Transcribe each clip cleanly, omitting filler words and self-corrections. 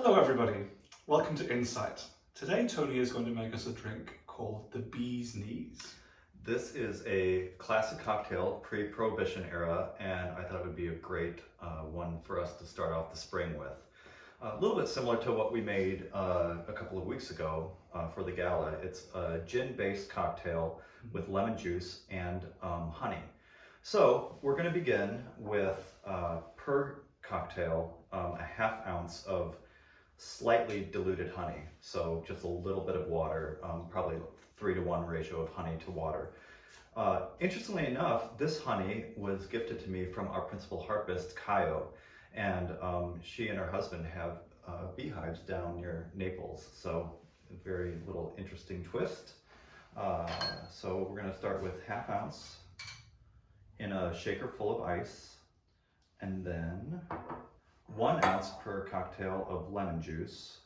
Hello everybody, welcome to Insight. Today Tony is going to make us a drink called the Bee's Knees. This is a classic cocktail, pre-Prohibition era, and I thought it would be a great one for us to start off the spring with. A little bit similar to what we made a couple of weeks ago for the gala. It's a gin-based cocktail with lemon juice and honey. So we're going to begin with, per cocktail, a half ounce of slightly diluted honey. So just a little bit of water, probably 3-to-1 ratio of honey to water. Interestingly enough, this honey was gifted to me from our principal harpist, Kayo, and she and her husband have beehives down near Naples. So a very little interesting twist. So we're going to start with half ounce in a shaker full of ice, and then 1 ounce per cocktail of lemon juice,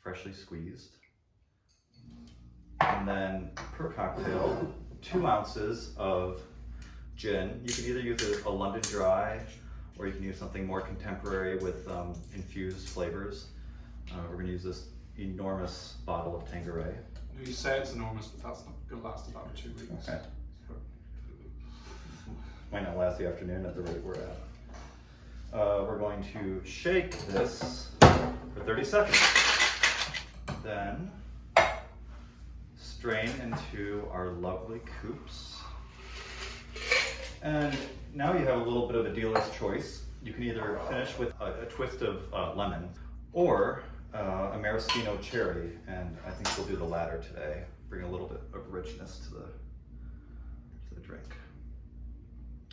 freshly squeezed. And then per cocktail, 2 ounces of gin. You can either use a London Dry, or you can use something more contemporary with infused flavors. We're going to use this enormous bottle of Tanqueray. You say it's enormous, but that's not going to last about 2 weeks. Okay. Might not last the afternoon at the rate we're at. We're going to shake this for 30 seconds. Then strain into our lovely coupes. And now you have a little bit of a dealer's choice. You can either finish with a twist of lemon or a maraschino cherry, and I think we'll do the latter today. Bring a little bit of richness to the drink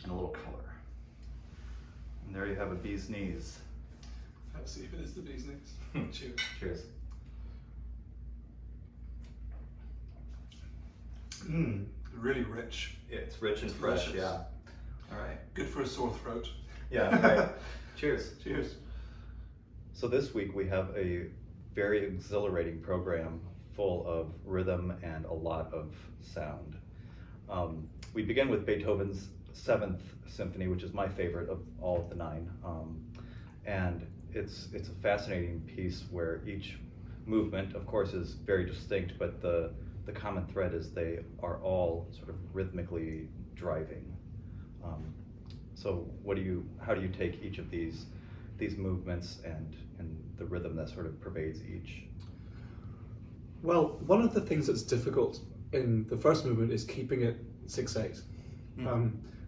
and a little color. And there you have a bee's knees. Let's see if it is the bee's knees. Cheers. Cheers. Really rich. It's rich and fresh, Delicious. yeah. All right. Good for a sore throat. Yeah, right. Cheers. Cheers. So this week we have a very exhilarating program full of rhythm and a lot of sound. We begin with Beethoven's 7th Symphony, which is my favorite of all of the 9. And it's a fascinating piece where each movement, of course, is very distinct, but the common thread is they are all sort of rhythmically driving. So how do you take each of these movements and the rhythm that sort of pervades each? Well, one of the things that's difficult in the first movement is keeping it 6/8.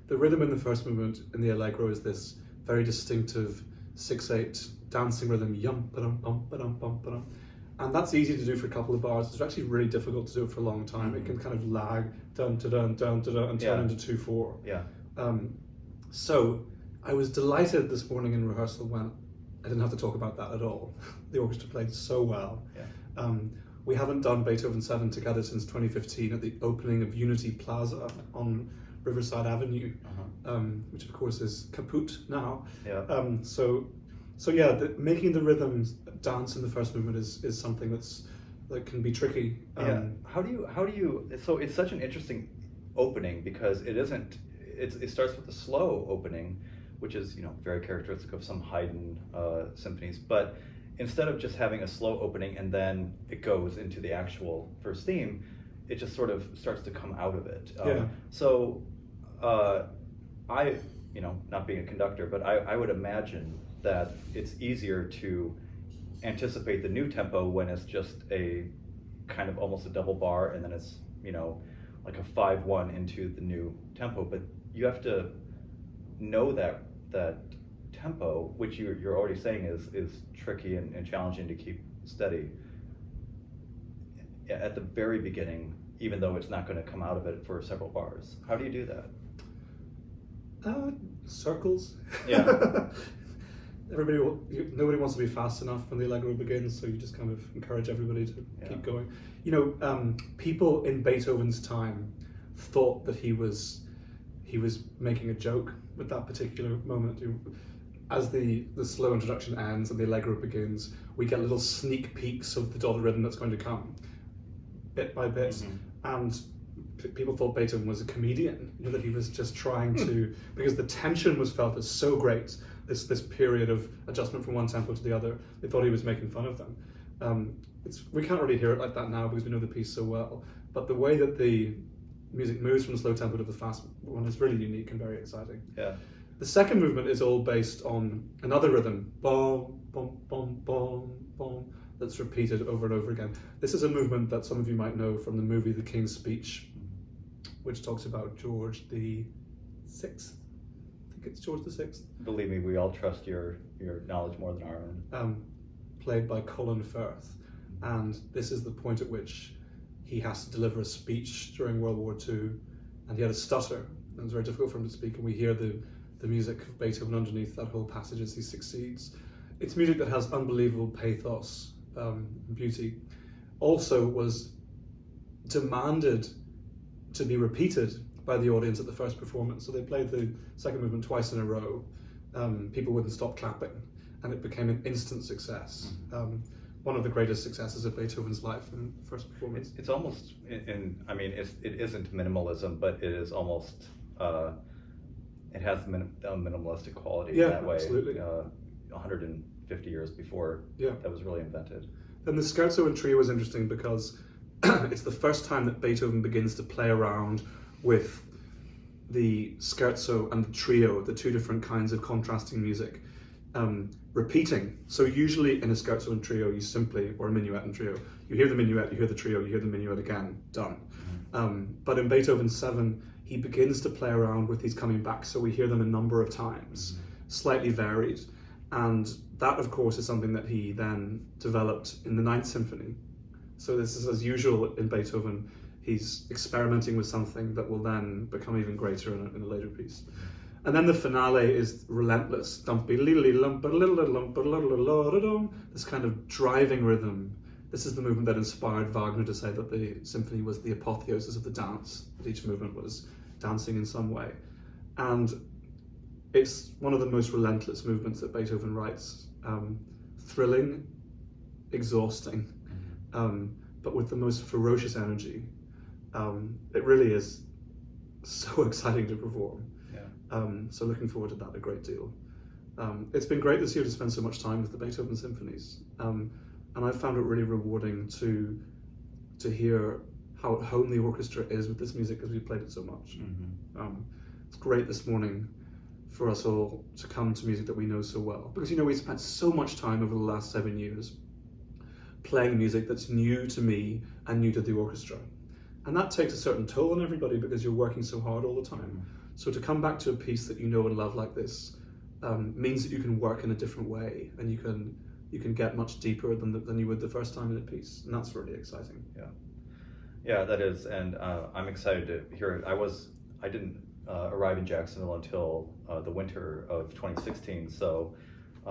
The rhythm in the first movement in the Allegro is this very distinctive 6/8 dancing rhythm, yum ba-dum bum ba-dum bum ba-dum. And that's easy to do for a couple of bars. It's actually really difficult to do it for a long time. It can kind of lag dun to dun dun to dun and turn into 2/4. Yeah. So I was delighted this morning in rehearsal when I didn't have to talk about that at all. The orchestra played so well. Yeah. We haven't done Beethoven 7 together since 2015 at the opening of Unity Plaza on Riverside Avenue, which of course is kaput now. Yeah. So yeah, making the rhythms dance in the first movement is something that can be tricky. Yeah. How do you? So it's such an interesting opening because it starts with a slow opening, which is very characteristic of some Haydn symphonies. But instead of just having a slow opening and then it goes into the actual first theme, it just sort of starts to come out of it. So I, not being a conductor, but I would imagine that it's easier to anticipate the new tempo when it's just a kind of almost a double bar and then it's, like a 5/1 into the new tempo. But you have to know that tempo, which you're already saying is tricky and challenging to keep steady at the very beginning, even though it's not going to come out of it for several bars. How do you do that? Circles. Yeah. Nobody wants to be fast enough when the Allegro begins, so you just kind of encourage everybody to keep going. People in Beethoven's time thought that he was making a joke with that particular moment. As the slow introduction ends and the Allegro begins, we get little sneak peeks of the dotted rhythm that's going to come, bit by bit, and people thought Beethoven was a comedian, that he was just trying to, because the tension was felt as so great this period of adjustment from one tempo to the other. They thought he was making fun of them. We can't really hear it like that now because we know the piece so well, but the way that the music moves from the slow tempo to the fast one is really unique and very exciting. Yeah. The second movement is all based on another rhythm, bom, bom, bom, bom, bom, that's repeated over and over again. This is a movement that some of you might know from the movie The King's Speech, which talks about George the Sixth. I think it's George the Sixth. Believe me, we all trust your knowledge more than our own. Played by Colin Firth, and this is the point at which he has to deliver a speech during World War II, and he had a stutter, and it was very difficult for him to speak, and we hear the music of Beethoven underneath that whole passage as he succeeds. It's music that has unbelievable pathos and beauty. Also was demanded to be repeated by the audience at the first performance, so they played the second movement twice in a row. People wouldn't stop clapping, and it became an instant success. One of the greatest successes of Beethoven's life in first performance. It's almost, it isn't minimalism, but it is almost, it has a minimalistic quality in that way. Absolutely. 150 years before that was really invented. And the Scherzo and Trio is interesting because it's the first time that Beethoven begins to play around with the Scherzo and the Trio, the two different kinds of contrasting music. Repeating. So usually in a Scherzo and Trio, you simply, or a minuet and trio, you hear the minuet, you hear the trio, you hear the minuet again, done. But in Beethoven 7, he begins to play around with these coming back, so we hear them a number of times, slightly varied. And that, of course, is something that he then developed in the Ninth Symphony. So this is as usual in Beethoven, he's experimenting with something that will then become even greater in a later piece. And then the finale is relentless. This kind of driving rhythm. This is the movement that inspired Wagner to say that the symphony was the apotheosis of the dance, that each movement was dancing in some way. And it's one of the most relentless movements that Beethoven writes. Thrilling, exhausting, but with the most ferocious energy. It really is so exciting to perform. So looking forward to that a great deal. It's been great this year to spend so much time with the Beethoven symphonies, and I found it really rewarding to hear how at home the orchestra is with this music because we played it so much. It's great this morning for us all to come to music that we know so well, because we spent so much time over the last 7 years playing music that's new to me and new to the orchestra, and that takes a certain toll on everybody because you're working so hard all the time. So to come back to a piece that you know and love like this means that you can work in a different way, and you can get much deeper than you would the first time in a piece, and that's really exciting. Yeah, that is, and I'm excited to hear it. I didn't arrive in Jacksonville until the winter of 2016, so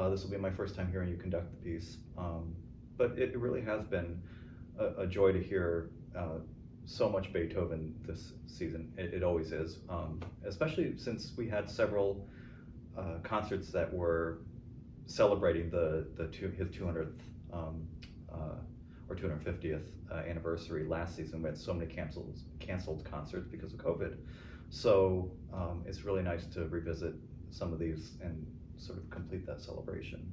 this will be my first time hearing you conduct the piece. But it really has been a joy to hear so much Beethoven this season. It always is, especially since we had several concerts that were celebrating his 200th or 250th anniversary last season. We had so many canceled concerts because of COVID. So it's really nice to revisit some of these and sort of complete that celebration.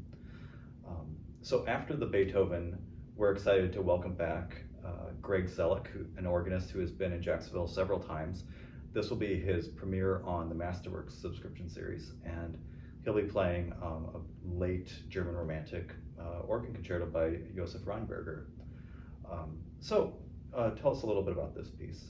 So after the Beethoven, we're excited to welcome back Greg Zelek, an organist who has been in Jacksonville several times. This will be his premiere on the Masterworks subscription series, and he'll be playing a late German Romantic organ concerto by Joseph Rheinberger. So tell us a little bit about this piece.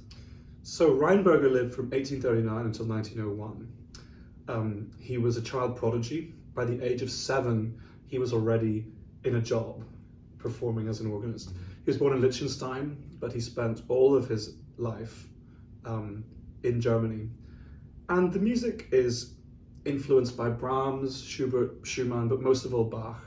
So Rheinberger lived from 1839 until 1901. He was a child prodigy. By the age of 7, he was already in a job performing as an organist. He was born in Liechtenstein, but he spent all of his life in Germany. And the music is influenced by Brahms, Schubert, Schumann, but most of all Bach.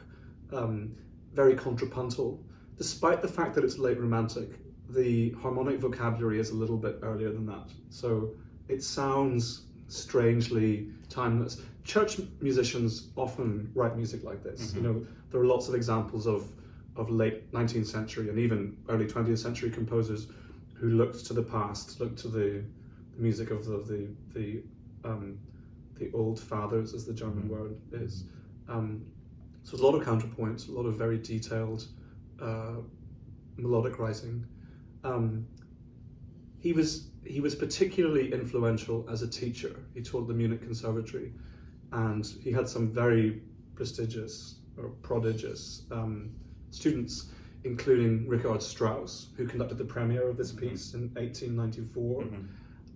Very contrapuntal. Despite the fact that it's late Romantic, the harmonic vocabulary is a little bit earlier than that. So it sounds strangely timeless. Church musicians often write music like this. There are lots of examples of late 19th century and even early 20th century composers who looked to the past, looked to the music of the the old fathers, as the German word is. So there's a lot of counterpoints, a lot of very detailed melodic writing. He was particularly influential as a teacher. He taught at the Munich Conservatory, and he had some very prestigious or prodigious students, including Richard Strauss, who conducted the premiere of this piece in 1894,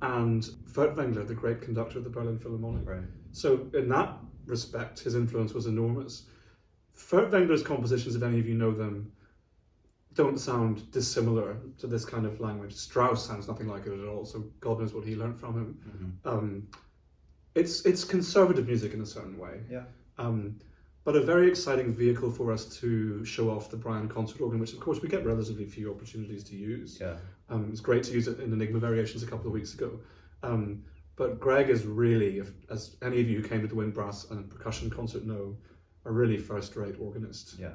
and Furtwängler, the great conductor of the Berlin Philharmonic. Right. So in that respect, his influence was enormous. Furtwängler's compositions, if any of you know them, don't sound dissimilar to this kind of language. Strauss sounds nothing like it at all, so God knows what he learned from him. It's conservative music in a certain way. Yeah. But a very exciting vehicle for us to show off the Brian concert organ, which of course we get relatively few opportunities to use. Yeah. It was great to use it in Enigma Variations a couple of weeks ago. But Greg is really, as any of you who came to the Wind, Brass and Percussion Concert know, a really first-rate organist. Yeah.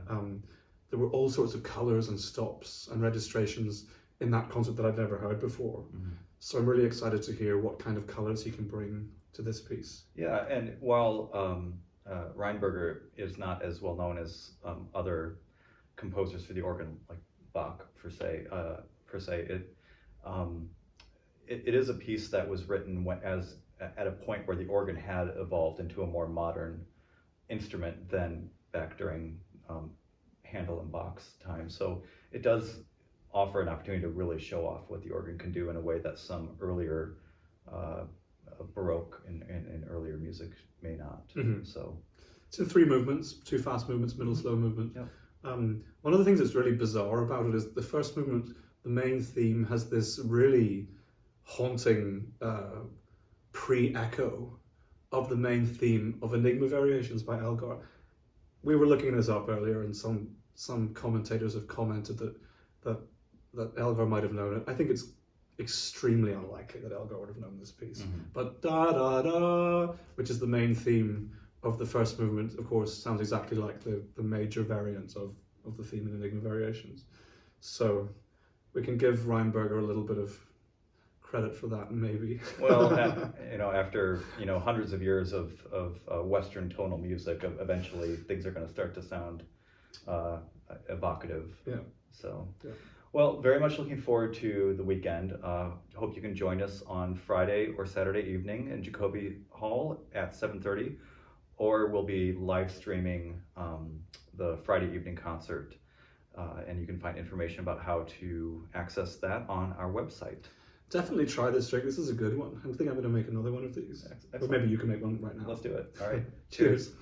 There were all sorts of colours and stops and registrations in that concert that I'd never heard before. So I'm really excited to hear what kind of colours he can bring to this piece. Yeah, and while Rheinberger is not as well known as other composers for the organ, like Bach per se, it is a piece that was written at a point where the organ had evolved into a more modern instrument than back during Handel and Bach's time. So it does offer an opportunity to really show off what the organ can do in a way that some earlier Baroque and earlier music may not. So it's in 3 movements, 2 fast movements, middle slow movement. Yep. One of the things that's really bizarre about it is the first movement, the main theme, has this really haunting pre-echo of the main theme of Enigma Variations by Elgar. We were looking this up earlier, and some commentators have commented that Elgar might have known it. I think it's extremely unlikely that Elgar would have known this piece. But da da da, which is the main theme of the first movement, of course, sounds exactly like the major variant of the theme in Enigma Variations. So we can give Rheinberger a little bit of credit for that, maybe. Well, after hundreds of years of Western tonal music, eventually things are going to start to sound evocative. Yeah. So, well, very much looking forward to the weekend. Hope you can join us on Friday or Saturday evening in Jacoby Hall at 7:30, or we'll be live streaming the Friday evening concert, and you can find information about how to access that on our website. Definitely try this trick. This is a good one. I think I'm going to make another one of these. Excellent. Or maybe you can make one right now. Let's do it. All right. Cheers.